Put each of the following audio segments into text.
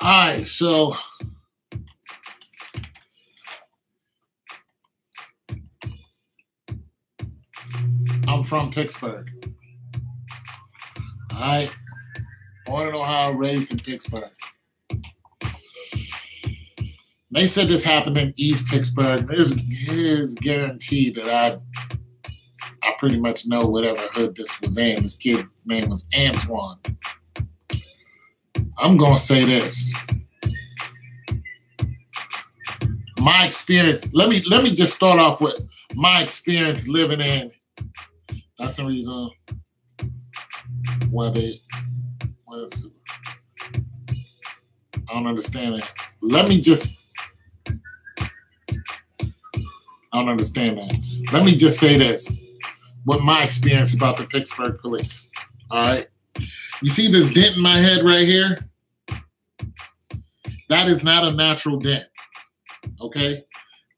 All right, so I'm from Pittsburgh. All right, born in Ohio, raised in Pittsburgh. They said this happened in East Pittsburgh. There's guaranteed that I pretty much know whatever hood this was in. This kid's name was Antoine. I'm gonna say this. My experience. Let me just start off with my experience living in. That's the reason why they. I don't understand it. I don't understand that. Let me just say this. What my experience about the Pittsburgh police. All right. You see this dent in my head right here? That is not a natural dent. Okay?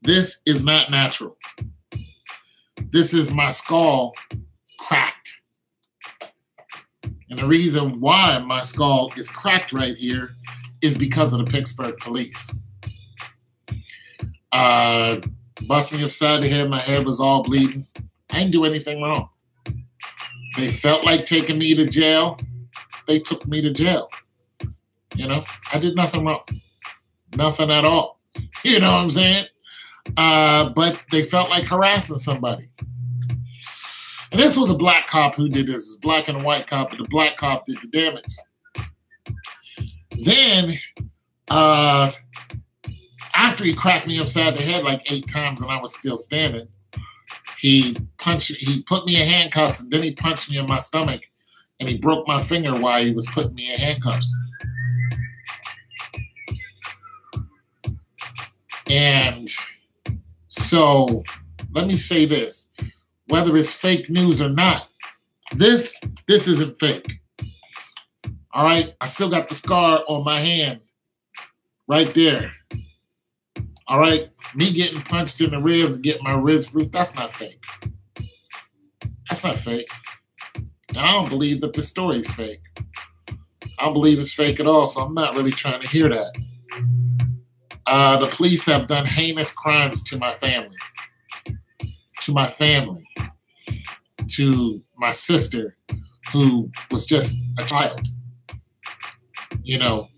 This is not natural. This is my skull cracked. And the reason why my skull is cracked right here is because of the Pittsburgh police. Bust me upside the head. My head was all bleeding. I didn't do anything wrong. They felt like taking me to jail. They took me to jail. You know, I did nothing wrong. Nothing at all. You know what I'm saying? But they felt like harassing somebody. And this was a black cop who did this. It was a black and a white cop, but the black cop did the damage. Then, after he cracked me upside the head like 8 times and I was still standing, he put me in handcuffs, and then he punched me in my stomach, and he broke my finger while he was putting me in handcuffs. And so let me say this, whether it's fake news or not, this isn't fake. All right, I still got the scar on my hand right there. All right, me getting punched in the ribs and getting my ribs bruised, that's not fake. That's not fake. And I don't believe that the story is fake. I don't believe it's fake at all, so I'm not really trying to hear that. The police have done heinous crimes to my family. To my sister, who was just a child. You know,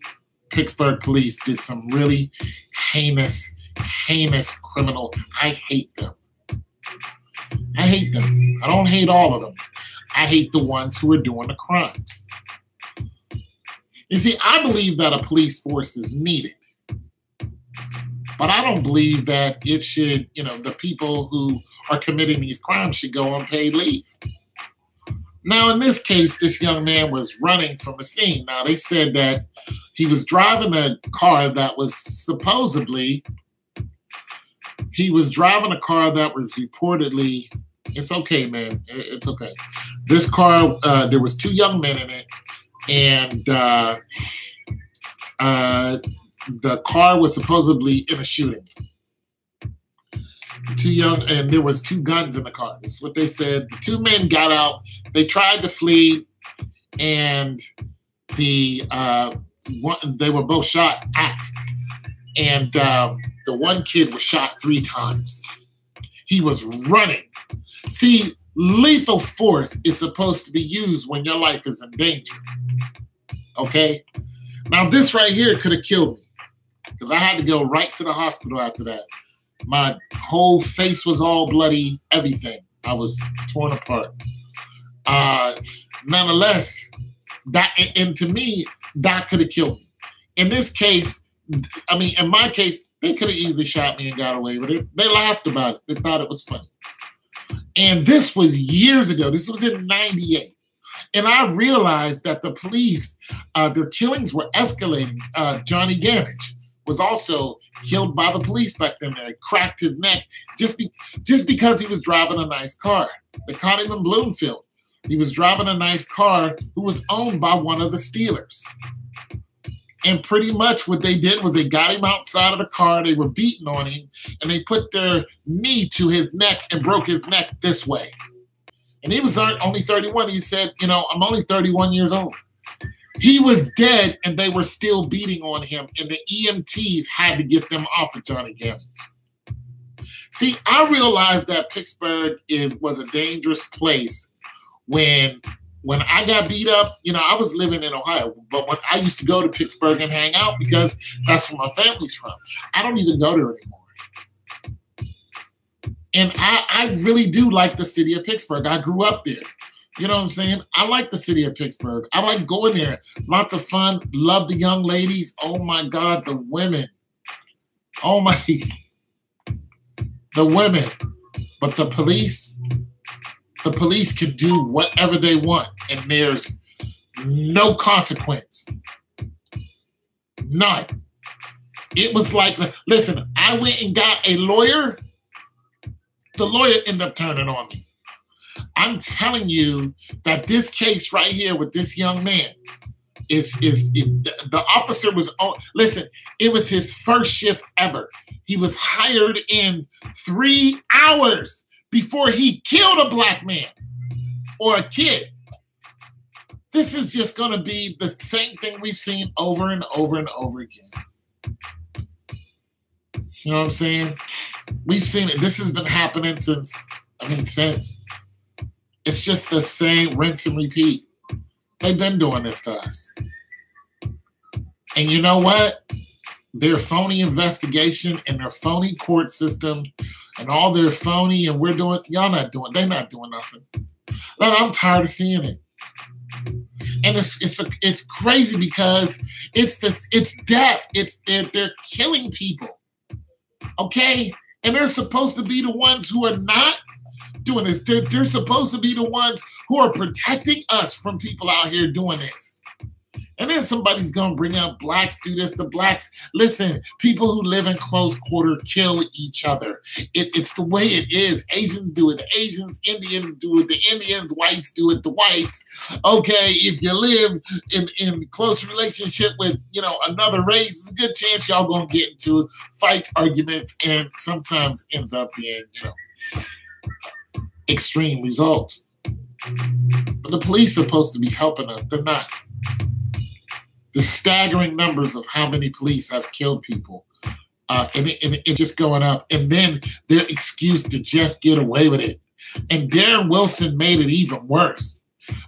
Pittsburgh police did some really heinous criminal. I hate them. I hate them. I don't hate all of them. I hate the ones who are doing the crimes. You see, I believe that a police force is needed. But I don't believe that it should, the people who are committing these crimes should go on paid leave. Now, in this case, this young man was running from the scene. Now, they said that he was driving a car that was reportedly, it's okay, man. It's okay. This car, there was 2 young men in it, and the car was supposedly in a shooting. 2 young, and there was 2 guns in the car. This is what they said. The 2 men got out. They tried to flee, and they were both shot at. And the one kid was shot 3 times. He was running. See, lethal force is supposed to be used when your life is in danger. Okay? Now, this right here could have killed me, because I had to go right to the hospital after that. My whole face was all bloody, everything. I was torn apart. Nonetheless, and to me, that could have killed me. In this case, in my case, they could have easily shot me and got away with it. They laughed about it. They thought it was funny. And this was years ago. This was in '98. And I realized that the police, their killings were escalating. Johnny Gamage was also killed by the police back then. They cracked his neck just because he was driving a nice car. They caught him in Bloomfield. He was driving a nice car who was owned by one of the Steelers. And pretty much what they did was they got him outside of the car, they were beating on him, and they put their knee to his neck and broke his neck this way. And he was only 31. He said, I'm only 31 years old. He was dead, and they were still beating on him, and the EMTs had to get them off of Johnny Gamage. See, I realized that Pittsburgh was a dangerous place when I got beat up. You know, I was living in Ohio, but when I used to go to Pittsburgh and hang out because that's where my family's from. I don't even go there anymore. And I really do like the city of Pittsburgh. I grew up there. You know what I'm saying? I like the city of Pittsburgh. I like going there. Lots of fun. Love the young ladies. Oh, my God, the women. Oh, my. The women. But the police can do whatever they want, and there's no consequence. None. It was like, listen, I went and got a lawyer. The lawyer ended up turning on me. I'm telling you that this case right here with this young man the officer was on. Listen, it was his first shift ever. He was hired in 3 hours before he killed a black man or a kid. This is just going to be the same thing we've seen over and over and over again. You know what I'm saying? We've seen it. This has been happening since. It's just the same rinse and repeat. They've been doing this to us. And you know what? Their phony investigation and their phony court system and all their phony, and they're not doing nothing. Look, I'm tired of seeing it. And it's crazy because it's death. They're killing people. Okay? And they're supposed to be the ones who are not doing this. They're supposed to be the ones who are protecting us from people out here doing this. And then somebody's going to bring up blacks do this. The blacks, listen, people who live in close quarter kill each other. It's the way it is. Asians do it. The Asians, Indians do it. The Indians, whites do it. The whites. Okay, if you live in close relationship with, another race, there's a good chance y'all going to get into fights, arguments, and sometimes ends up being, extreme results. But the police are supposed to be helping us. They're not. The staggering numbers of how many police have killed people. And it's just going up. And then their excuse to just get away with it. And Darren Wilson made it even worse.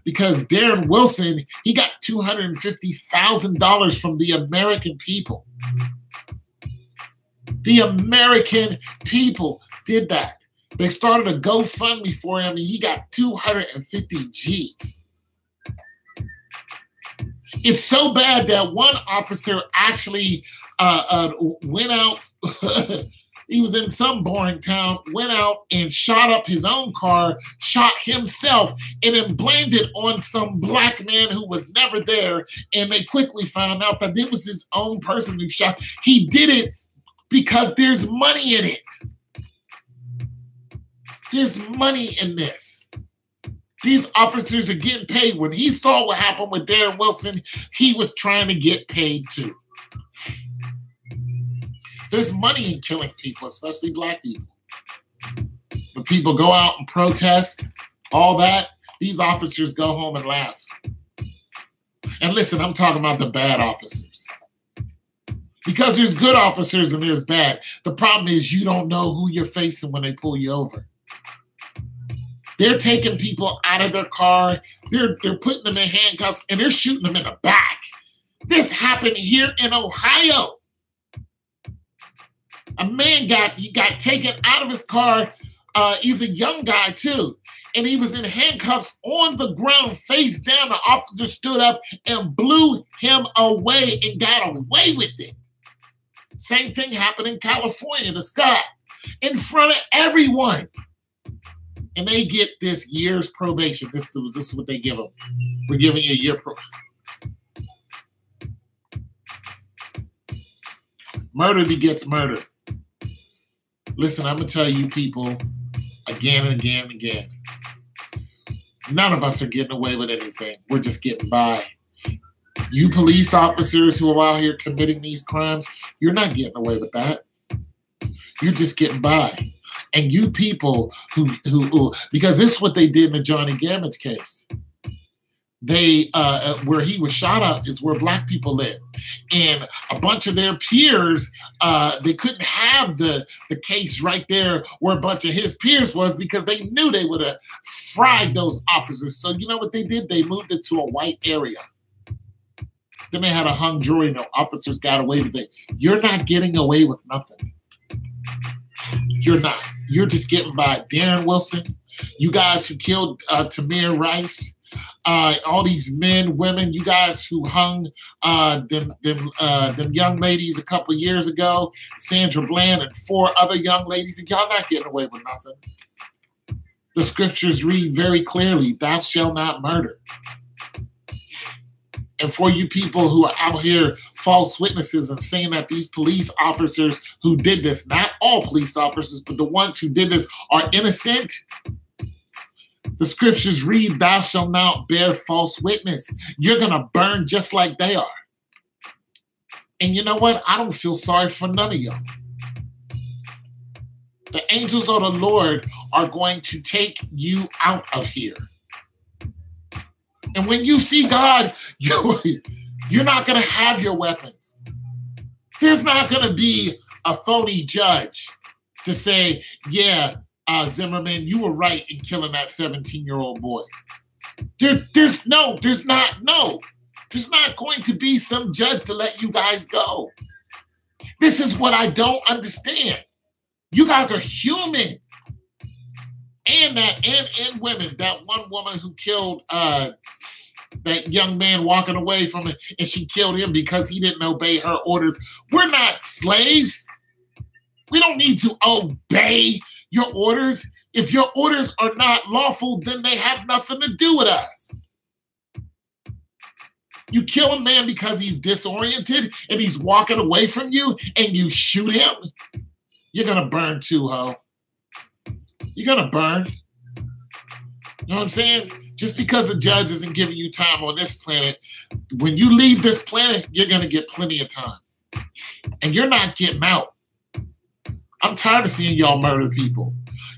Because Darren Wilson, he got $250,000 from the American people. The American people did that. They started a GoFundMe for him, and he got 250 G's. It's so bad that one officer actually went out. He was in some boring town, went out and shot up his own car, shot himself, and then blamed it on some black man who was never there. And they quickly found out that it was his own person who shot. He did it because there's money in it. There's money in this. These officers are getting paid. When he saw what happened with Darren Wilson, he was trying to get paid too. There's money in killing people, especially black people. When people go out and protest, all that, these officers go home and laugh. And listen, I'm talking about the bad officers. Because there's good officers and there's bad. The problem is you don't know who you're facing when they pull you over. They're taking people out of their car. They're putting them in handcuffs, and they're shooting them in the back. This happened here in Ohio. A man got taken out of his car. He's a young guy, too. And he was in handcuffs on the ground, face down. The officer stood up and blew him away and got away with it. Same thing happened in California, the Scott, in front of everyone. And they get this year's probation. This is what they give them. We're giving you a year probation. Murder begets murder. Listen, I'm going to tell you people again and again and again. None of us are getting away with anything. We're just getting by. You police officers who are out here committing these crimes, you're not getting away with that. You're just getting by. And you people who because this is what they did in the Johnny Gamage case. They where he was shot up is where black people live, and a bunch of their peers they couldn't have the case right there where a bunch of his peers was, because they knew they would have fried those officers. So you know what they did? They moved it to a white area. Then they had a hung jury, and the officers got away with it. You're not getting away with nothing. You're not. You're just getting by. Darren Wilson, you guys who killed Tamir Rice. All these men, women, you guys who hung them young ladies a couple of years ago, Sandra Bland and 4 other young ladies, and y'all not getting away with nothing. The scriptures read very clearly, thou shalt not murder. And for you people who are out here false witnesses and saying that these police officers who did this, not all police officers, but the ones who did this are innocent, the scriptures read, thou shalt not bear false witness. You're going to burn just like they are. And you know what? I don't feel sorry for none of y'all. The angels of the Lord are going to take you out of here. And when you see God, you're not going to have your weapons. There's not going to be a phony judge to say, yeah, Zimmerman, you were right in killing that 17-year-old boy. There's not going to be some judge to let you guys go. This is what I don't understand. You guys are human. And women, that one woman who killed that young man walking away from it, and she killed him because he didn't obey her orders. We're not slaves. We don't need to obey your orders. If your orders are not lawful, then they have nothing to do with us. You kill a man because he's disoriented and he's walking away from you, and you shoot him, you're going to burn too, ho. You're going to burn. You know what I'm saying? Just because the judge isn't giving you time on this planet, when you leave this planet, you're going to get plenty of time. And you're not getting out. I'm tired of seeing y'all murder people.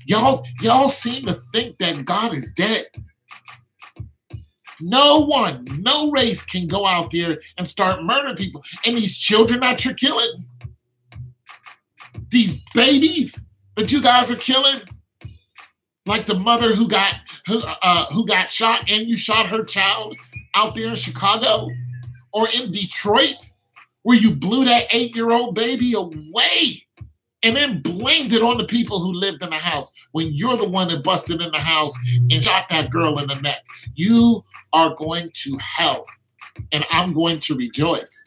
Y'all seem to think that God is dead. No one, no race can go out there and start murdering people. And these children that you're killing, these babies that you guys are killing, like the mother who got shot, and you shot her child out there in Chicago or in Detroit, where you blew that 8-year-old baby away and then blamed it on the people who lived in the house when you're the one that busted in the house and shot that girl in the neck. You are going to hell, and I'm going to rejoice.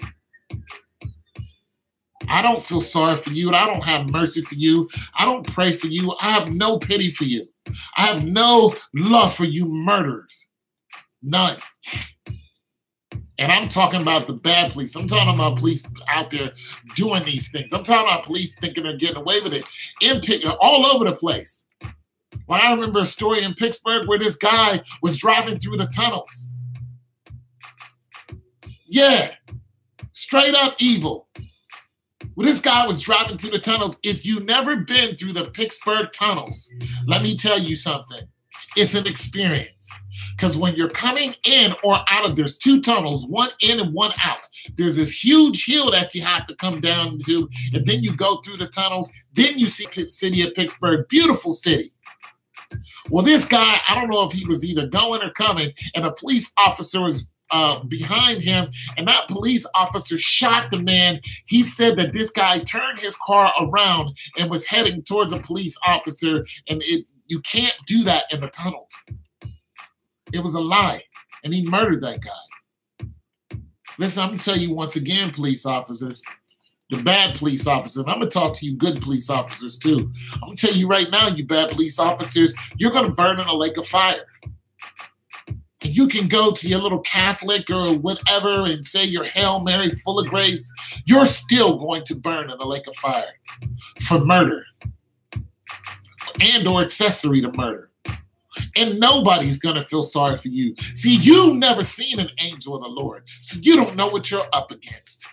I don't feel sorry for you, and I don't have mercy for you. I don't pray for you. I have no pity for you. I have no love for you murderers. None. And I'm talking about the bad police. I'm talking about police out there doing these things. I'm talking about police thinking they're getting away with it all over the place. Well, I remember a story in Pittsburgh where this guy was driving through the tunnels. Yeah, straight up evil. Well, this guy was driving through the tunnels. If you've never been through the Pittsburgh tunnels, let me tell you something. It's an experience. Because when you're coming in or out of, there's 2 tunnels, one in and one out. There's this huge hill that you have to come down to, and then you go through the tunnels. Then you see the city of Pittsburgh, beautiful city. Well, this guy, I don't know if he was either going or coming, and a police officer was behind him, and that police officer shot the man. He said that this guy turned his car around and was heading towards a police officer, and you can't do that in the tunnels. It was a lie, and he murdered that guy. Listen, I'm going to tell you once again, police officers, the bad police officers, and I'm going to talk to you good police officers too. I'm going to tell you right now, you bad police officers, you're going to burn in a lake of fire. And you can go to your little Catholic or whatever and say your Hail Mary full of grace. You're still going to burn in a lake of fire for murder and or accessory to murder. And nobody's going to feel sorry for you. See, you've never seen an angel of the Lord, so you don't know what you're up against.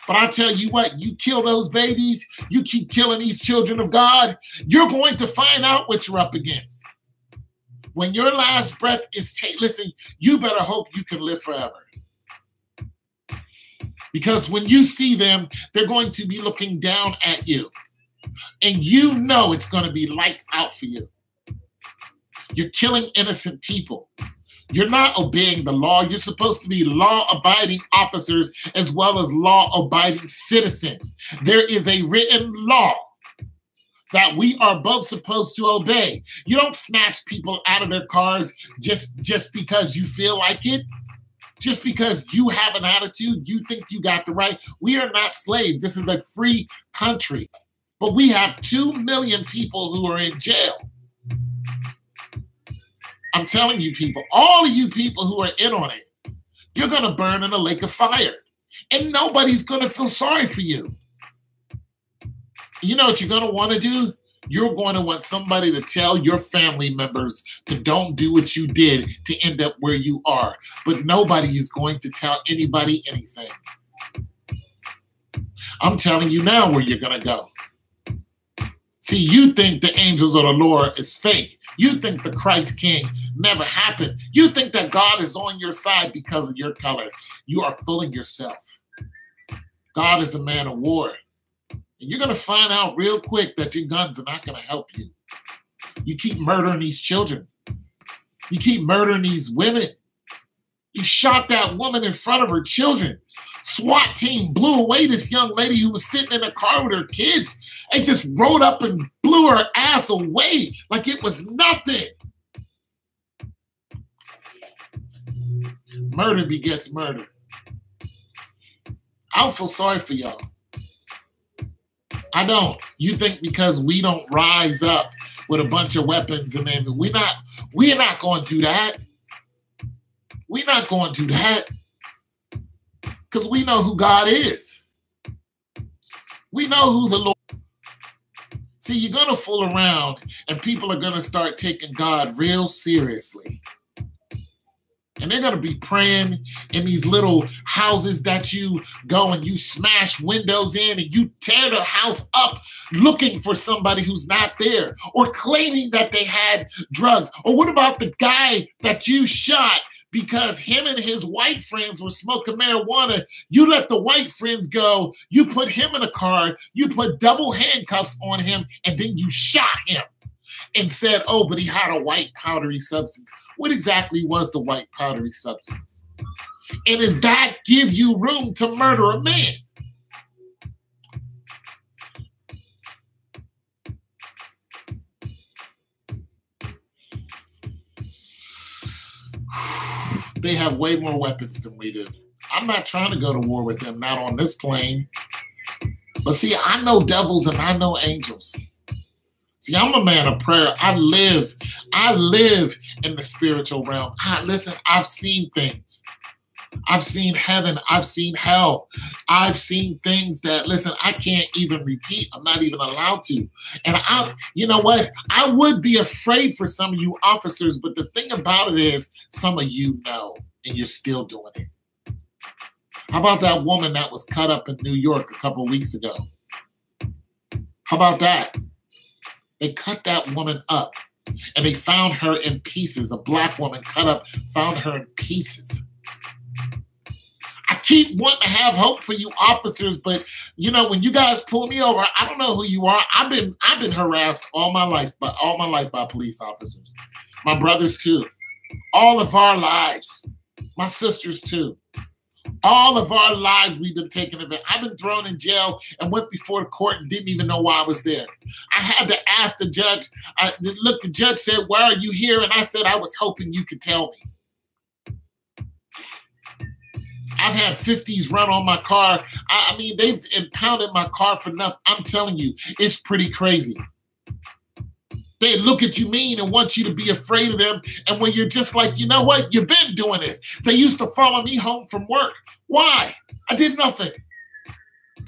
But I tell you what, you kill those babies, you keep killing these children of God, you're going to find out what you're up against. When your last breath is taken, listen, you better hope you can live forever. Because when you see them, they're going to be looking down at you. And you know it's going to be lights out for you. You're killing innocent people. You're not obeying the law. You're supposed to be law-abiding officers as well as law-abiding citizens. There is a written law that we are both supposed to obey. You don't snatch people out of their cars just because you feel like it. Just because you have an attitude, you think you got the right. We are not slaves. This is a free country. But we have 2 million people who are in jail. I'm telling you people, all of you people who are in on it, you're going to burn in a lake of fire. And nobody's going to feel sorry for you. You know what you're going to want to do? You're going to want somebody to tell your family members to don't do what you did to end up where you are. But nobody is going to tell anybody anything. I'm telling you now where you're going to go. See, you think the angels of the Lord is fake. You think the Christ King never happened. You think that God is on your side because of your color. You are fooling yourself. God is a man of war. And you're going to find out real quick that your guns are not going to help you. You keep murdering these children. You keep murdering these women. You shot that woman in front of her children. SWAT team blew away this young lady who was sitting in a car with her kids. They just rode up and blew her ass away like it was nothing. Murder begets murder. I don't feel sorry for y'all. I don't. You think because we don't rise up with a bunch of weapons and then we're not going to do that. We're not going to do that. Because we know who God is. We know who the Lord is. See, you're going to fool around and people are going to start taking God real seriously. And they're going to be praying in these little houses that you go and you smash windows in and you tear their house up looking for somebody who's not there or claiming that they had drugs. Or what about the guy that you shot because him and his white friends were smoking marijuana? You let the white friends go. You put him in a car. You put double handcuffs on him and then you shot him and said, oh, but he had a white powdery substance. What exactly was the white powdery substance? And does that give you room to murder a man? They have way more weapons than we do. I'm not trying to go to war with them, not on this plane. But see, I know devils and I know angels. See, I'm a man of prayer. I live in the spiritual realm. Listen, I've seen things. I've seen heaven. I've seen hell. I've seen things that, listen, I can't even repeat. I'm not even allowed to. And you know what? I would be afraid for some of you officers, but the thing about it is some of you know, and you're still doing it. How about that woman that was cut up in New York a couple of weeks ago? How about that? They cut that woman up and they found her in pieces. A black woman cut up, found her in pieces. I keep wanting to have hope for you officers, but you know, when you guys pull me over, I don't know who you are. I've been harassed all my life by police officers. My brothers too. All of our lives. My sisters too. All of our lives we've been taken advantage. I've been thrown in jail and went before the court and didn't even know why I was there. I had to ask the judge. The judge said, "Why are you here?" And I said, "I was hoping you could tell me." I've had 50s run on my car. I mean, they've impounded my car for nothing. I'm telling you, it's pretty crazy. They look at you mean and want you to be afraid of them. And when you're just like, you know what? You've been doing this. They used to follow me home from work. Why? I did nothing.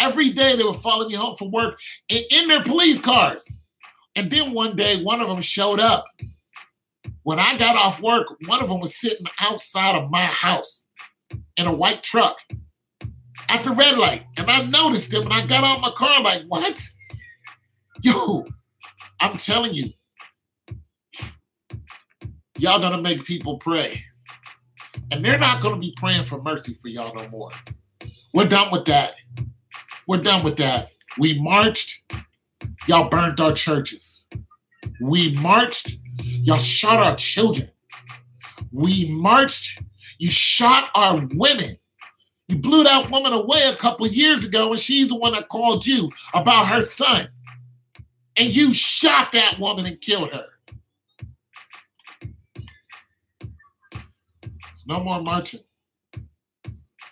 Every day they would follow me home from work in their police cars. And then one day, one of them showed up. When I got off work, one of them was sitting outside of my house in a white truck at the red light. And I noticed him and I got out of my car like, what? Yo, I'm telling you. y'all gonna make people pray. And they're not gonna be praying for mercy for y'all no more. We're done with that. We're done with that. We marched, y'all burned our churches. We marched, y'all shot our children. We marched, you shot our women. You blew that woman away a couple years ago, and she's the one that called you about her son. And you shot that woman and killed her. There's no more marching.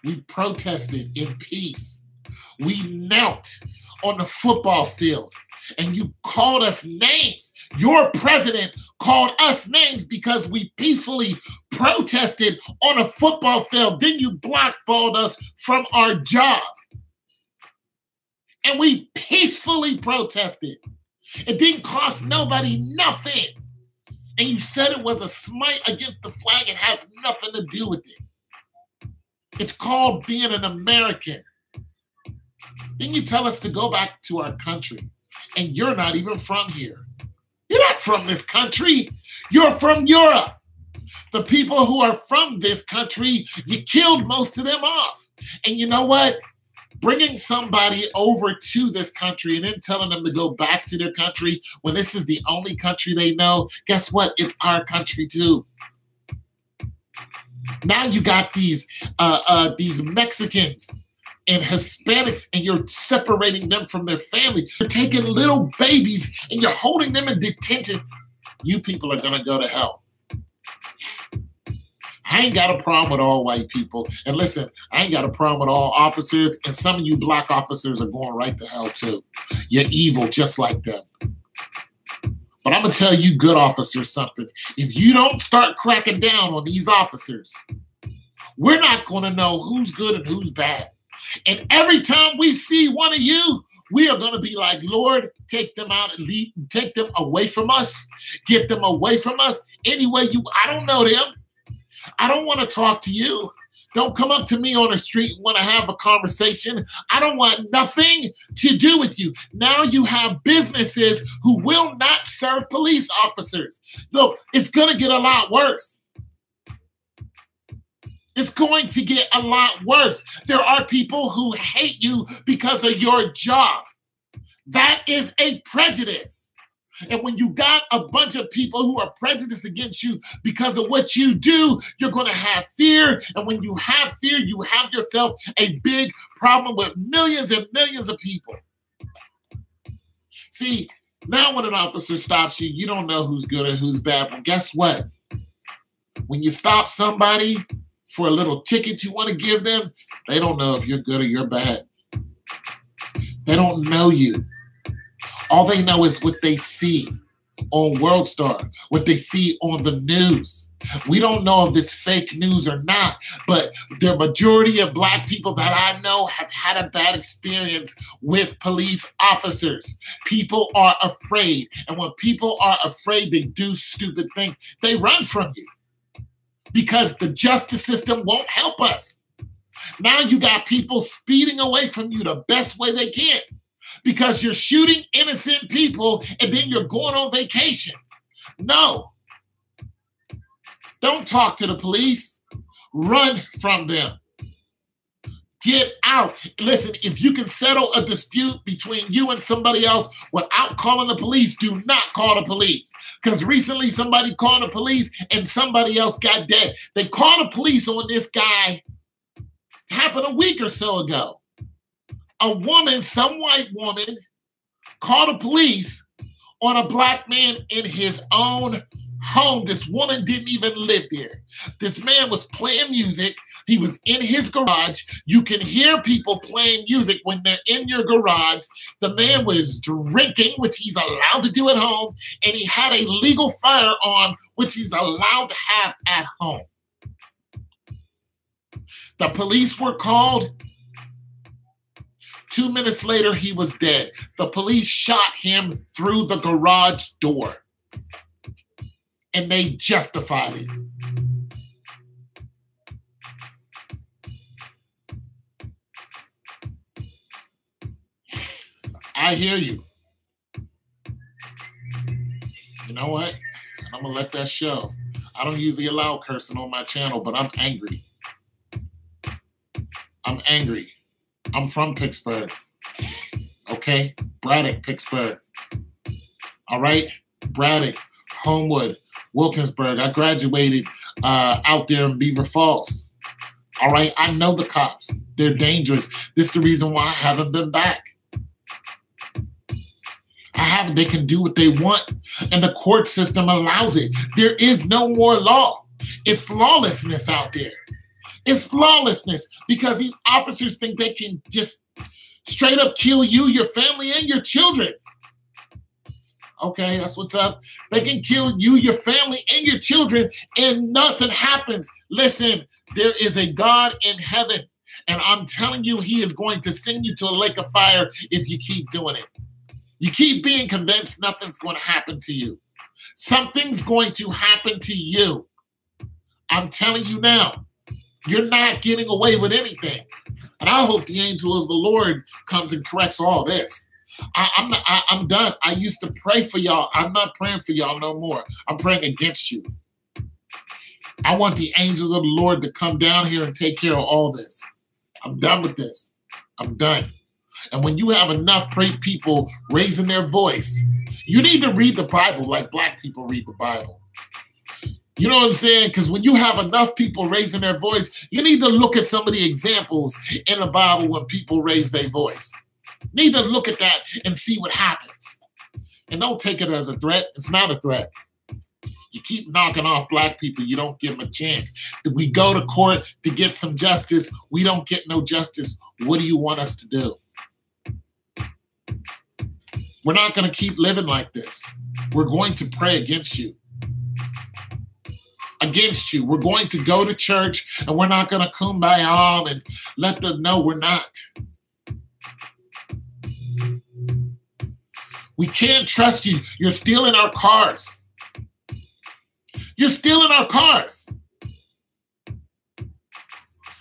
We protested in peace. We knelt on the football field, and you called us names. Your president called us names because we peacefully protested on a football field. Then you blackballed us from our job. And we peacefully protested. It didn't cost nobody nothing. And you said it was a smite against the flag. It has nothing to do with it. It's called being an American. Then you tell us to go back to our country. And you're not even from here. You're not from this country. You're from Europe. The people who are from this country, you killed most of them off. And you know what? Bringing somebody over to this country and then telling them to go back to their country when this is the only country they know, guess what? It's our country too. Now you got these Mexicans and Hispanics, and you're separating them from their family. You're taking little babies and you're holding them in detention. You people are going to go to hell. I ain't got a problem with all white people. And listen, I ain't got a problem with all officers. And some of you black officers are going right to hell too. You're evil just like them. But I'm going to tell you good officers something. If you don't start cracking down on these officers, we're not going to know who's good and who's bad. And every time we see one of you, we are going to be like, Lord, take them out and take them away from us. Get them away from us. Anyway, I don't know them. I don't want to talk to you. Don't come up to me on the street and want to have a conversation. I don't want nothing to do with you. Now you have businesses who will not serve police officers. Look, it's going to get a lot worse. It's going to get a lot worse. There are people who hate you because of your job. That is a prejudice. And when you got a bunch of people who are prejudiced against you because of what you do, you're going to have fear. And when you have fear, you have yourself a big problem with millions and millions of people. See, now when an officer stops you, you don't know who's good or who's bad. But guess what? When you stop somebody for a little ticket you want to give them, they don't know if you're good or you're bad. They don't know you. All they know is what they see on World Star, what they see on the news. We don't know if it's fake news or not, but the majority of black people that I know have had a bad experience with police officers. People are afraid. And when people are afraid, they do stupid things. They run from you because the justice system won't help us. Now you got people speeding away from you the best way they can, because you're shooting innocent people and then you're going on vacation. No. Don't talk to the police. Run from them. Get out. Listen, if you can settle a dispute between you and somebody else without calling the police, do not call the police. Because recently somebody called the police and somebody else got dead. They called the police on this guy. It happened a week or so ago. A woman, some white woman, called the police on a black man in his own home. This woman didn't even live there. This man was playing music. He was in his garage. You can hear people playing music when they're in your garage. The man was drinking, which he's allowed to do at home, and he had a legal firearm, which he's allowed to have at home. The police were called. 2 minutes later, he was dead. The police shot him through the garage door. And they justified it. I hear you. You know what? I'm going to let that show. I don't usually allow cursing on my channel, but I'm angry. I'm angry. I'm from Pittsburgh. Okay? Braddock, Pittsburgh. All right? Braddock, Homewood, Wilkinsburg. I graduated out there in Beaver Falls. All right? I know the cops. They're dangerous. This is the reason why I haven't been back. They can do what they want, and the court system allows it. There is no more law. It's lawlessness out there. It's lawlessness because these officers think they can just straight up kill you, your family, and your children. Okay, that's what's up. They can kill you, your family, and your children, and nothing happens. Listen, there is a God in heaven, and I'm telling you, he is going to send you to a lake of fire if you keep doing it. You keep being convinced nothing's going to happen to you. Something's going to happen to you. I'm telling you now, you're not getting away with anything. And I hope the angel of the Lord comes and corrects all this. I'm done. I used to pray for y'all. I'm not praying for y'all no more. I'm praying against you. I want the angels of the Lord to come down here and take care of all this. I'm done with this. I'm done. And when you have enough people raising their voice, you need to read the Bible like black people read the Bible. You know what I'm saying? Because when you have enough people raising their voice, you need to look at some of the examples in the Bible when people raise their voice. You need to look at that and see what happens. And don't take it as a threat. It's not a threat. You keep knocking off black people, you don't give them a chance. We go to court to get some justice. We don't get no justice. What do you want us to do? We're not going to keep living like this. We're going to pray against you. Against you. We're going to go to church and we're not going to kumbaya and let them know we're not. We can't trust you. You're stealing our cars. You're stealing our cars.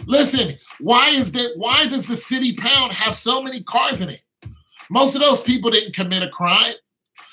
Listen, why does the city pound have so many cars in it? Most of those people didn't commit a crime.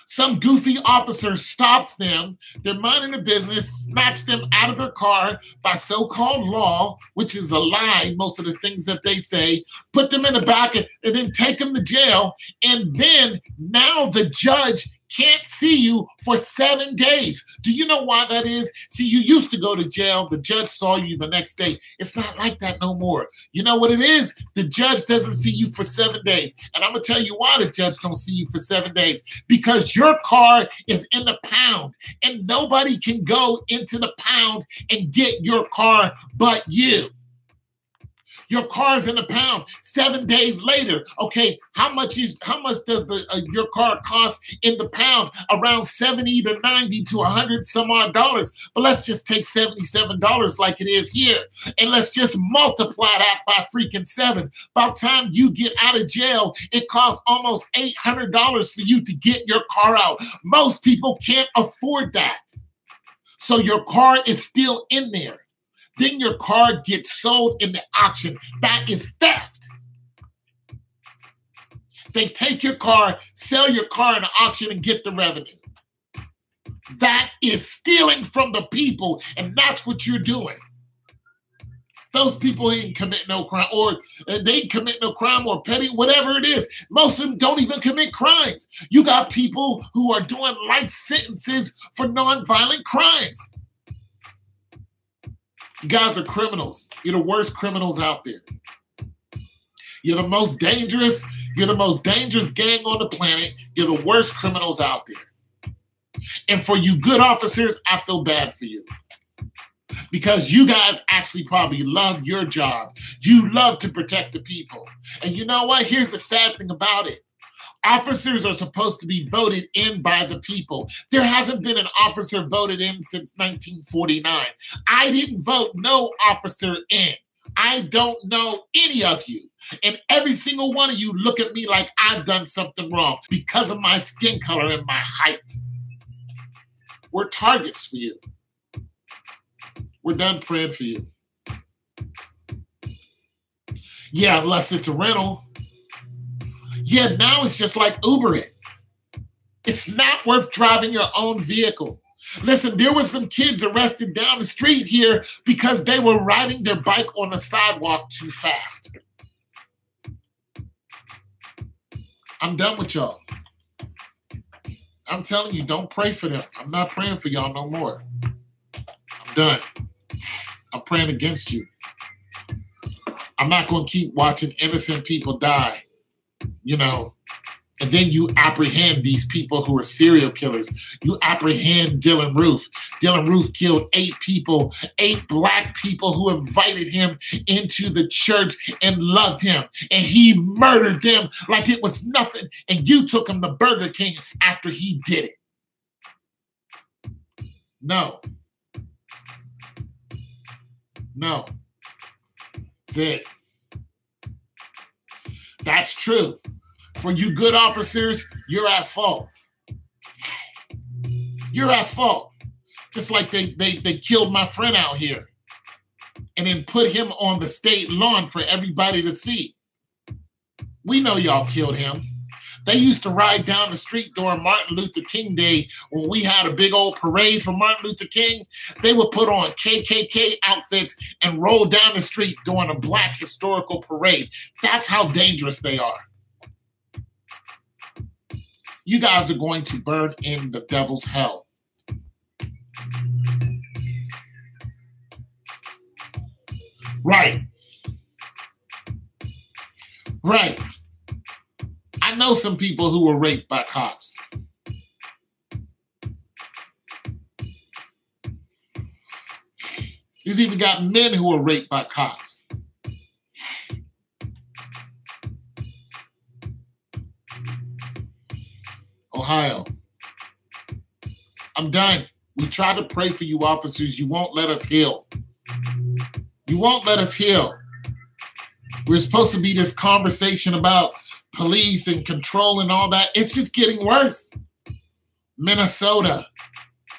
Some goofy officer stops them. They're minding their business, snatch them out of their car by so-called law, which is a lie, most of the things that they say, put them in the back and then take them to jail. And then now the judge can't see you for 7 days. Do you know why that is? See, you used to go to jail. The judge saw you the next day. It's not like that no more. You know what it is? The judge doesn't see you for 7 days. And I'm going to tell you why the judge don't see you for 7 days. Because your car is in the pound. And nobody can go into the pound and get your car but you. Your car's in the pound 7 days later. Okay, how much does your car cost in the pound? Around 70 to 90 to 100 some odd dollars. But let's just take $77 like it is here. And let's just multiply that by freaking 7. By the time you get out of jail, it costs almost $800 for you to get your car out. Most people can't afford that. So your car is still in there. Then your car gets sold in the auction. That is theft. They take your car, sell your car in the auction and get the revenue. That is stealing from the people, and that's what you're doing. Those people ain't commit no crime, or they commit no crime or petty, whatever it is. Most of them don't even commit crimes. You got people who are doing life sentences for nonviolent crimes. You guys are criminals. You're the worst criminals out there. You're the most dangerous. You're the most dangerous gang on the planet. You're the worst criminals out there. And for you good officers, I feel bad for you. Because you guys actually probably love your job. You love to protect the people. And you know what? Here's the sad thing about it. Officers are supposed to be voted in by the people. There hasn't been an officer voted in since 1949. I didn't vote no officer in. I don't know any of you. And every single one of you look at me like I've done something wrong because of my skin color and my height. We're targets for you. We're done praying for you. Yeah, unless it's a rental. Yeah, now it's just like Uber it. It's not worth driving your own vehicle. Listen, there were some kids arrested down the street here because they were riding their bike on the sidewalk too fast. I'm done with y'all. I'm telling you, don't pray for them. I'm not praying for y'all no more. I'm done. I'm praying against you. I'm not going to keep watching innocent people die, you know, and then you apprehend these people who are serial killers. You apprehend Dylan Roof. Dylan Roof killed 8 people, 8 black people who invited him into the church and loved him. And he murdered them like it was nothing. And you took him to Burger King after he did it. No. No. That's it. That's true. For you good officers, you're at fault. You're at fault. Just like they killed my friend out here and then put him on the state lawn for everybody to see. We know y'all killed him. They used to ride down the street during Martin Luther King Day when we had a big old parade for Martin Luther King. They would put on KKK outfits and roll down the street during a black historical parade. That's how dangerous they are. You guys are going to burn in the devil's hell. Right. Right. I know some people who were raped by cops. He's even got men who were raped by cops. Ohio. I'm done. We try to pray for you officers. You won't let us heal. You won't let us heal. We're supposed to be this conversation about police and control and all that. It's just getting worse. Minnesota,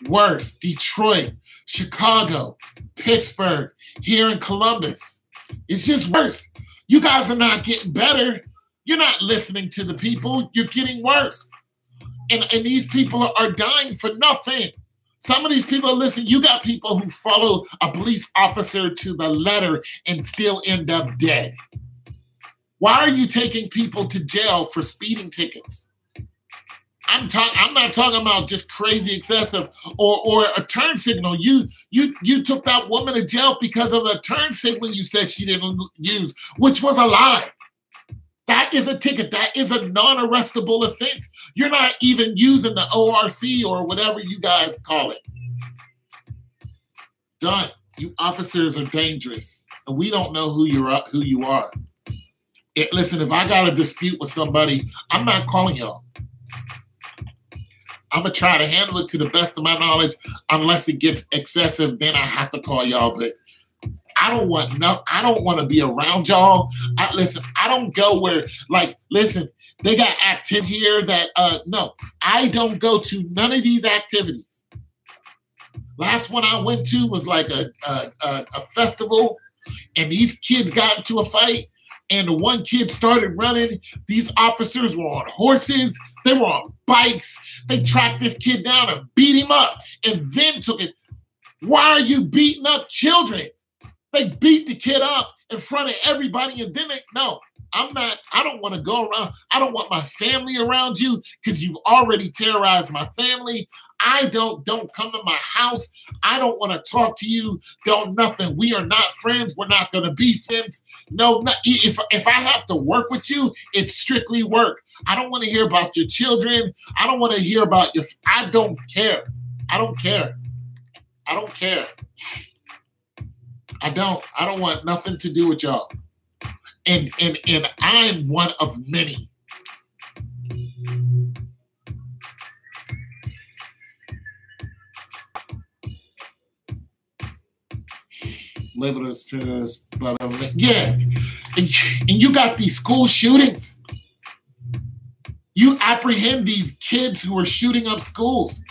worse. Detroit, Chicago, Pittsburgh, here in Columbus. It's just worse. You guys are not getting better. You're not listening to the people. You're getting worse. And these people are dying for nothing. Some of these people, listen, you got people who follow a police officer to the letter and still end up dead. Why are you taking people to jail for speeding tickets? I'm not talking about just crazy excessive or a turn signal. You took that woman to jail because of a turn signal you said she didn't use, which was a lie. That is a ticket. That is a non-arrestable offense. You're not even using the ORC or whatever you guys call it. Done. You officers are dangerous, and we don't know who you are. Listen, if I got a dispute with somebody, I'm not calling y'all. I'm going to try to handle it to the best of my knowledge. Unless it gets excessive, then I have to call y'all. But I don't want to be around y'all. Listen, I don't go where, listen, they got active here that, no, I don't go to none of these activities. Last one I went to was like a festival, and these kids got into a fight, and the one kid started running. These officers were on horses. They were on bikes. They tracked this kid down and beat him up and then took it. Why are you beating up children? They beat the kid up in front of everybody, and then I don't want to go around. I don't want my family around you because you've already terrorized my family. Don't come to my house. I don't want to talk to you. Nothing. We are not friends. We're not going to be friends. No, if I have to work with you, it's strictly work. I don't want to hear about your children. I don't want to hear about I don't care. I don't care. I don't care. I don't want nothing to do with y'all. And I'm one of many. Labeled as terrorists, blah, blah, blah. Yeah. And you got these school shootings. You apprehend these kids who are shooting up schools,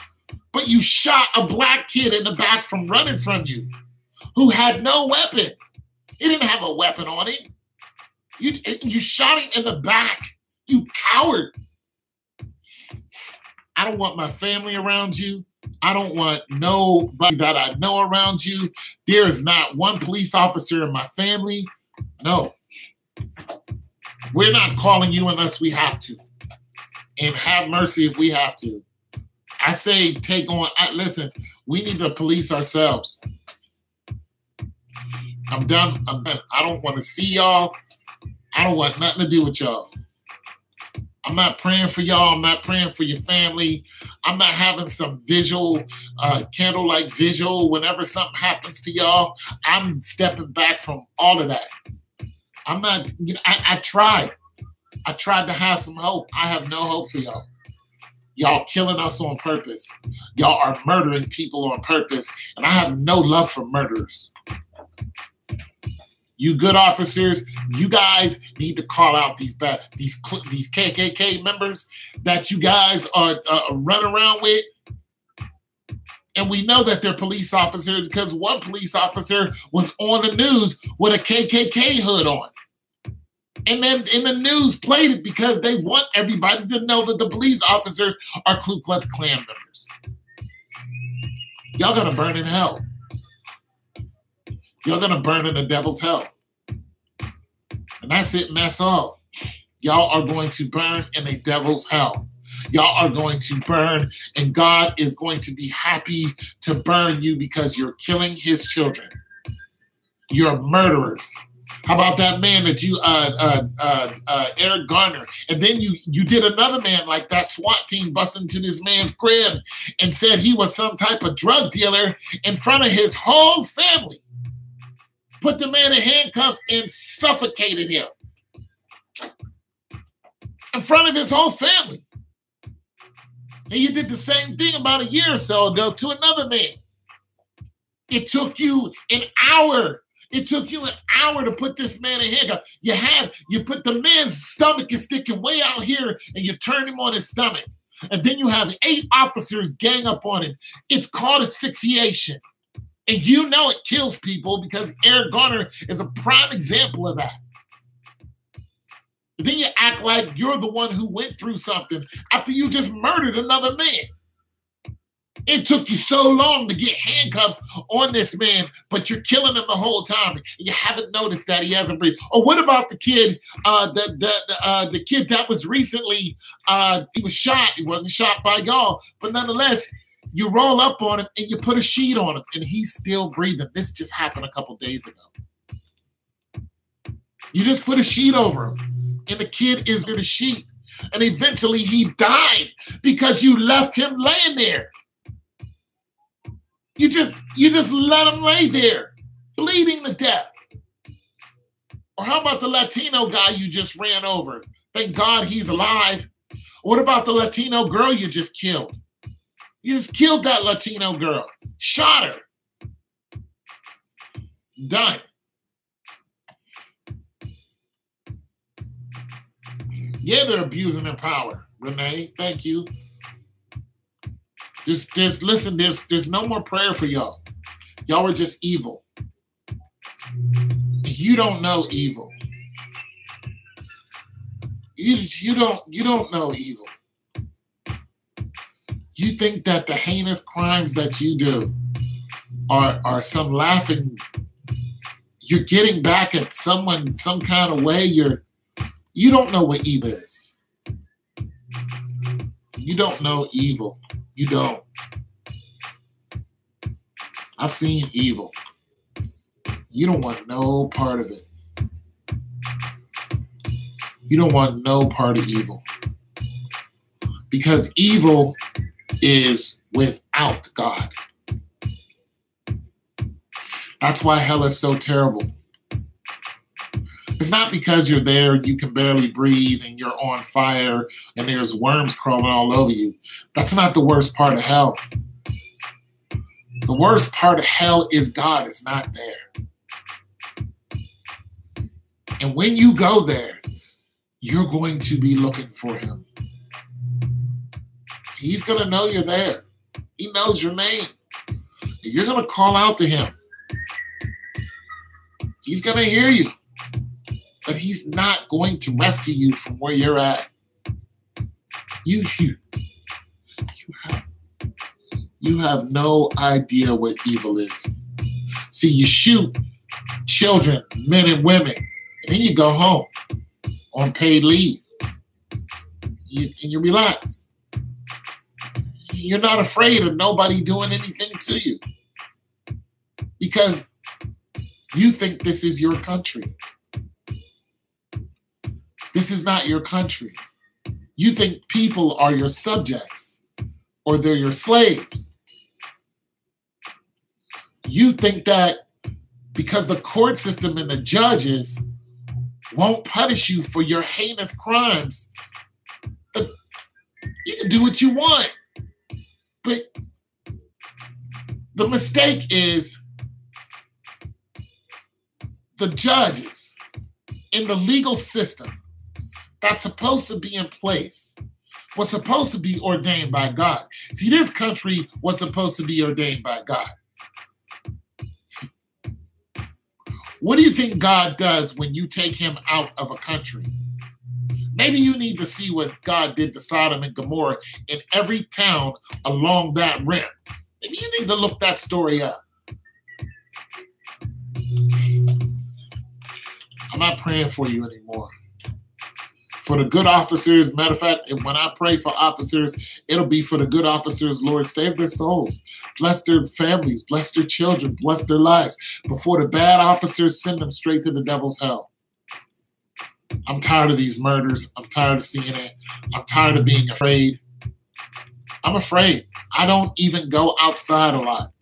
but you shot a black kid in the back from running from you who had no weapon. He didn't have a weapon on him. You shot him in the back. You coward. I don't want my family around you. I don't want nobody that I know around you. There is not one police officer in my family. No. We're not calling you unless we have to. And have mercy if we have to. I say take on, listen, we need to police ourselves. I'm done. I don't want to see y'all. I don't want nothing to do with y'all. I'm not praying for y'all. I'm not praying for your family. I'm not having some visual, candlelight visual whenever something happens to y'all. I'm stepping back from all of that. I'm not, I tried. I tried to have some hope. I have no hope for y'all. Y'all killing us on purpose. Y'all are murdering people on purpose. And I have no love for murderers. You good officers, you guys need to call out these KKK members that you guys are run around with. And we know that they're police officers because one police officer was on the news with a KKK hood on. And then in the news played it because they want everybody to know that the police officers are Ku Klux Klan members. Y'all gonna burn in hell. You're going to burn in the devil's hell. And that's it, and that's all. Y'all are going to burn in a devil's hell. Y'all are going to burn, and God is going to be happy to burn you because you're killing his children. You're murderers. How about that man that you, Eric Garner, and then you did another man like that SWAT team busted into this man's crib and said he was some type of drug dealer in front of his whole family. Put the man in handcuffs and suffocated him in front of his whole family. And you did the same thing about a year or so ago to another man. It took you an hour. It took you an hour to put this man in handcuffs. You put the man's stomach is sticking way out here and you turn him on his stomach. And then you have 8 officers gang up on him. It's called asphyxiation. And you know it kills people because Eric Garner is a prime example of that. But then you act like you're the one who went through something after you just murdered another man. It took you so long to get handcuffs on this man, but you're killing him the whole time. And you haven't noticed that he hasn't breathed. Or what about the kid, the kid that was recently, he was shot. He wasn't shot by y'all, but nonetheless, you roll up on him and you put a sheet on him and he's still breathing. This just happened a couple days ago. You just put a sheet over him and the kid is in the sheet. And eventually he died because you left him laying there. You just let him lay there, bleeding to death. Or how about the Latino guy you just ran over? Thank God he's alive. What about the Latino girl you just killed? You just killed that Latino girl. Shot her. Done. Yeah, they're abusing their power. Renee, thank you. Listen, there's no more prayer for y'all. Y'all are just evil. You don't know evil. You don't know evil. You think that the heinous crimes that you do are some laughing, you're getting back at someone some kind of way. You don't know what evil is. You don't know evil. You don't. I've seen evil. You don't want no part of it. You don't want no part of evil. Because evil is without God. That's why hell is so terrible. It's not because you're there, you can barely breathe, and you're on fire, and there's worms crawling all over you. That's not the worst part of hell. The worst part of hell is God is not there. And when you go there, you're going to be looking for him. He's going to know you're there. He knows your name. You're going to call out to him. He's going to hear you. But he's not going to rescue you from where you're at. You have no idea what evil is. See, you shoot children, men and women, and then you go home on paid leave. And you relax. You're not afraid of nobody doing anything to you because you think this is your country. This is not your country. You think people are your subjects or they're your slaves. You think that because the court system and the judges won't punish you for your heinous crimes, that you can do what you want. But the mistake is the judges in the legal system that's supposed to be in place was supposed to be ordained by God. See, this country was supposed to be ordained by God. What do you think God does when you take him out of a country? Maybe you need to see what God did to Sodom and Gomorrah in every town along that rim. Maybe you need to look that story up. I'm not praying for you anymore. For the good officers, matter of fact, when I pray for officers, it'll be for the good officers. Lord, save their souls, bless their families, bless their children, bless their lives. Before the bad officers, send them straight to the devil's hell. I'm tired of these murders. I'm tired of seeing it. I'm tired of being afraid. I'm afraid. I don't even go outside a lot.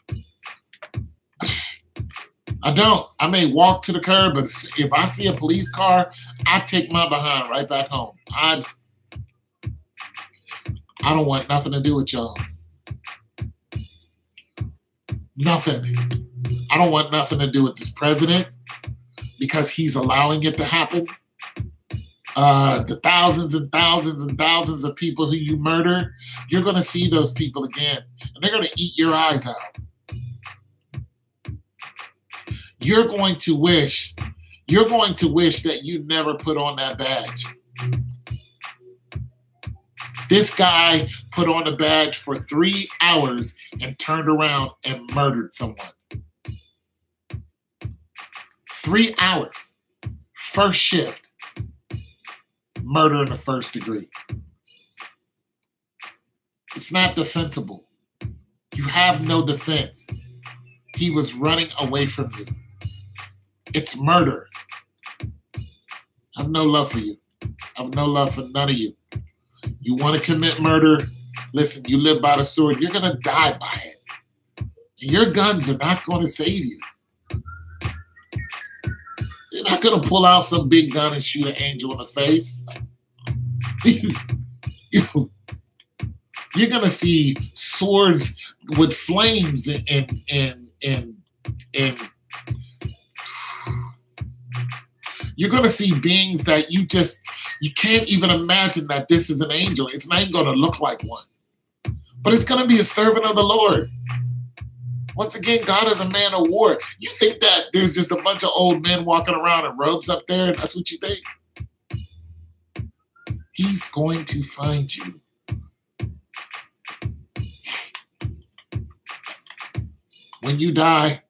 I don't. I may walk to the curb, but if I see a police car, I take my behind right back home. I don't want nothing to do with y'all. Nothing. I don't want nothing to do with this president because he's allowing it to happen. The thousands and thousands and thousands of people who you murder, you're going to see those people again, and they're going to eat your eyes out. You're going to wish that you never put on that badge. This guy put on a badge for 3 hours and turned around and murdered someone. 3 hours. First shift. Murder in the first degree. It's not defensible. You have no defense. He was running away from you. It's murder. I have no love for you. I have no love for none of you. You want to commit murder? Listen, you live by the sword. You're going to die by it. And your guns are not going to save you. You're not going to pull out some big gun and shoot an angel in the face. You're going to see swords with flames and you're going to see beings that you can't even imagine that this is an angel. It's not even going to look like one. But it's going to be a servant of the Lord. Once again, God is a man of war. You think that there's just a bunch of old men walking around in robes up there, and that's what you think? He's going to find you. When you die,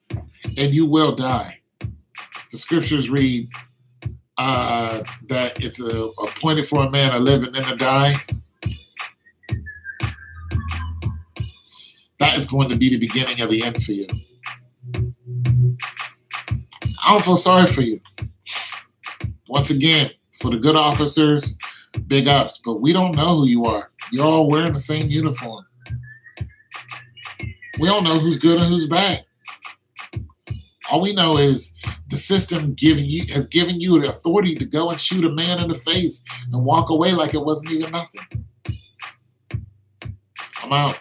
and you will die, the scriptures read that it's appointed for a man to live and then to die. That is going to be the beginning of the end for you. I don't feel sorry for you. Once again, for the good officers, big ups. But we don't know who you are. You're all wearing the same uniform. We don't know who's good and who's bad. All we know is the system has given you the authority to go and shoot a man in the face and walk away like it wasn't even nothing. I'm out.